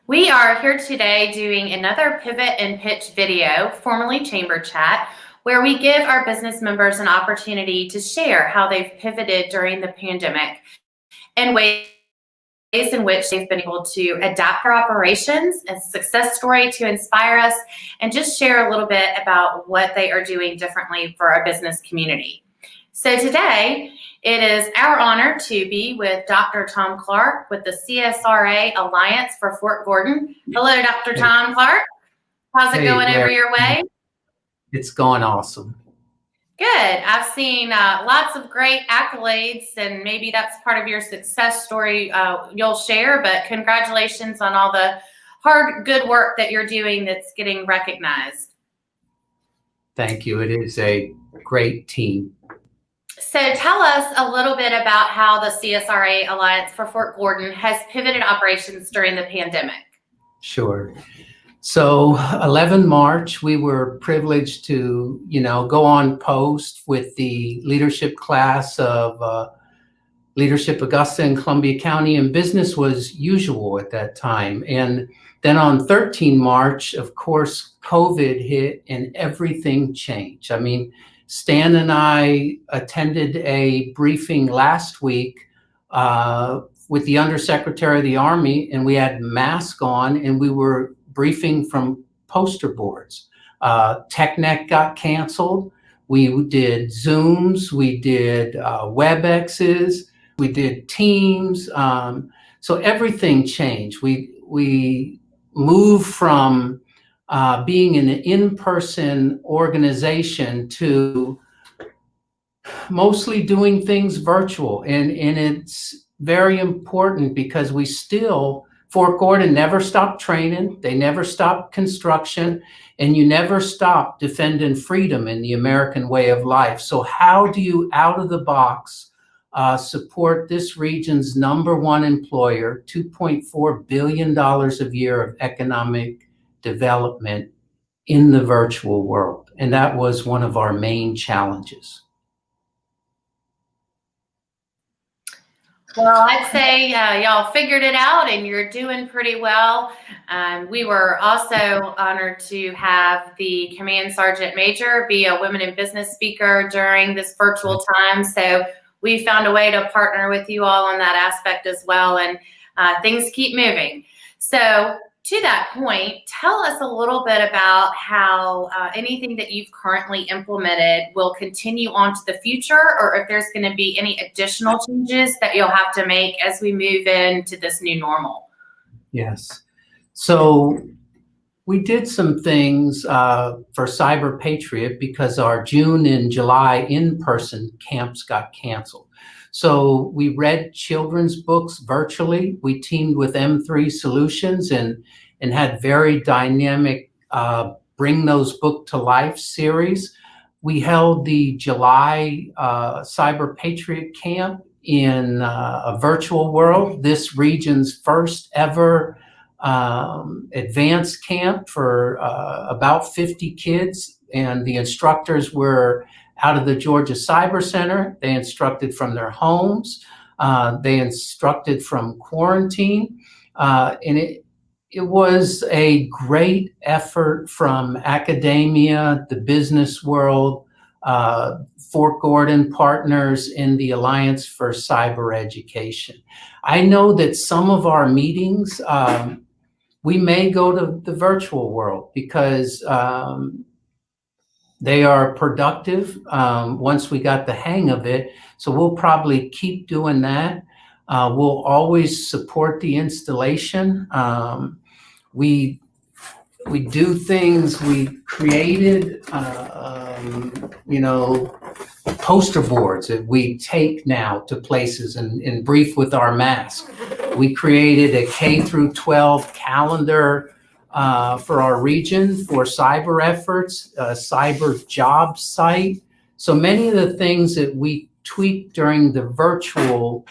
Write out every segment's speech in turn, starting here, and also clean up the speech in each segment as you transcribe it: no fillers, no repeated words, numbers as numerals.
We are here today doing another Pivot and Pitch video, formerly Chamber Chat, where we give our business members an opportunity to share how they've pivoted during the pandemic and ways in which they've been able to adapt their operations, a success story to inspire us, and just share a little bit about what they are doing differently for our business community. So today, it is our honor to be with Dr. Tom Clark with the CSRA Alliance for Fort Gordon. Hello, Dr. Tom Clark. How's it going over your way? It's going awesome. Good. I've seen lots of great accolades, and maybe that's part of your success story you'll share, but congratulations on all the hard, good work that you're doing that's getting recognized. Thank you. It is a great team. So tell us a little bit about how the CSRA Alliance for Fort Gordon has pivoted operations during the pandemic. Sure. So 11 March, we were privileged to, go on post with the leadership class of Leadership Augusta and Columbia County, and business was usual at that time. And then on 13 March, of course, COVID hit and everything changed. I mean, Stan and I attended a briefing last week with the Undersecretary of the Army, and we had masks on, and we were briefing from poster boards. TechNet got canceled. We did Zooms, we did WebExes, we did Teams. So everything changed. We moved from being an in-person organization to mostly doing things virtual. And it's very important because Fort Gordon never stopped training, they never stopped construction, and you never stopped defending freedom in the American way of life. So how do you, out of the box, support this region's #1 employer, $2.4 billion a year of economic development in the virtual world? And that was one of our main challenges. Well, I'd say y'all figured it out and you're doing pretty well. We were also honored to have the Command Sergeant Major be a Women in Business speaker during this virtual time. So we found a way to partner with you all on that aspect as well, and things keep moving. So to that point, tell us a little bit about how anything that you've currently implemented will continue on to the future, or if there's going to be any additional changes that you'll have to make as we move into this new normal. Yes. So we did some things for CyberPatriot because our June and July in-person camps got canceled. So we read children's books virtually. We teamed with M3 Solutions and had very dynamic Bring Those Books to Life series. We held the July CyberPatriot Camp in a virtual world, this region's first ever advanced camp for about 50 kids. And the instructors were out of the Georgia Cyber Center. They instructed from their homes. They instructed from quarantine. And it was a great effort from academia, the business world, Fort Gordon partners in the Alliance for Cyber Education. I know that some of our meetings, we may go to the virtual world because they are productive once we got the hang of it. So we'll probably keep doing that. We'll always support the installation. We do things. We created, poster boards that we take now to places and brief with our mask. We created a K-12 calendar for our region for cyber efforts, a cyber job site. So many of the things that we tweaked during the virtual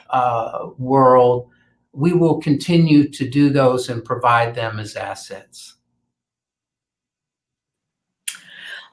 world, we will continue to do those and provide them as assets.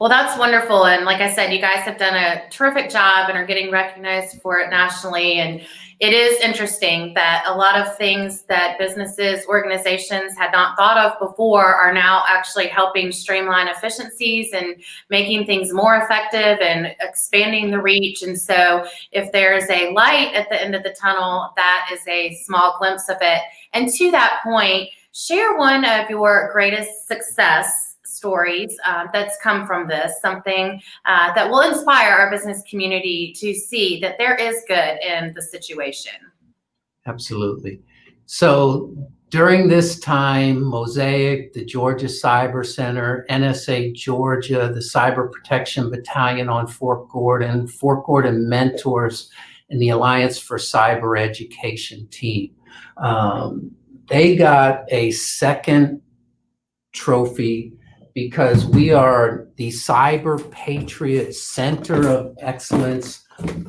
Well, that's wonderful. And like I said, you guys have done a terrific job and are getting recognized for it nationally. And it is interesting that a lot of things that businesses, organizations had not thought of before are now actually helping streamline efficiencies and making things more effective and expanding the reach. And so if there's a light at the end of the tunnel, that is a small glimpse of it. And to that point, share one of your greatest success stories that's come from this, something that will inspire our business community to see that there is good in the situation. Absolutely. So during this time, Mosaic, the Georgia Cyber Center, NSA Georgia, the Cyber Protection Battalion on Fort Gordon Mentors, and the Alliance for Cyber Education team, they got a second trophy because we are the CyberPatriot Center of Excellence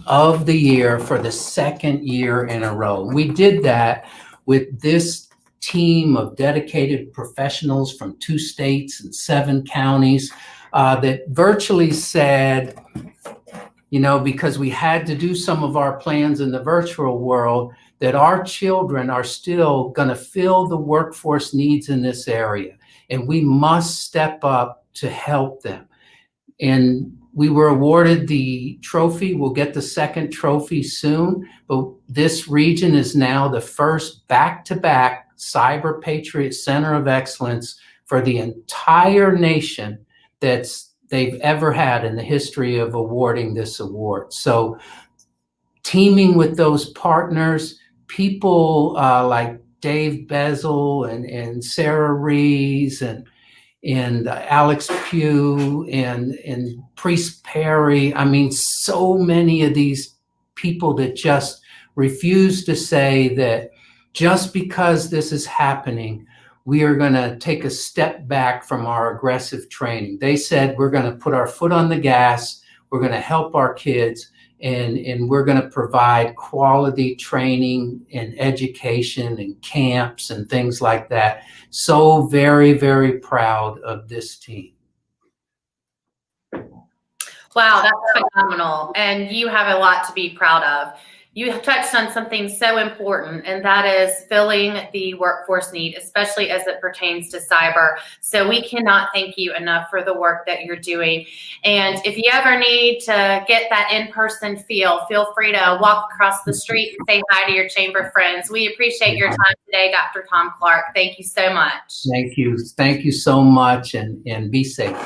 of the Year for the second year in a row. We did that with this team of dedicated professionals from 2 states and 7 counties that virtually said, you know, because we had to do some of our plans in the virtual world, that our children are still going to fill the workforce needs in this area. And we must step up to help them. And we were awarded the trophy. We'll get the second trophy soon, but this region is now the first back-to-back CyberPatriot Center of Excellence for the entire nation they've ever had in the history of awarding this award. So teaming with those partners, people like Dave Bezel and Sarah Rees and Alex Pugh and Priest Perry. I mean, so many of these people that just refuse to say that just because this is happening, we are going to take a step back from our aggressive training. They said, we're going to put our foot on the gas. We're going to help our kids. And we're going to provide quality training and education and camps and things like that. So very, very proud of this team. Wow, that's phenomenal. And you have a lot to be proud of. You touched on something so important, and that is filling the workforce need, especially as it pertains to cyber. So we cannot thank you enough for the work that you're doing. And if you ever need to get that in-person feel free to walk across the street and say hi to your chamber friends. We appreciate your time today, Dr. Tom Clark. Thank you so much. Thank you. Thank you so much, and be safe.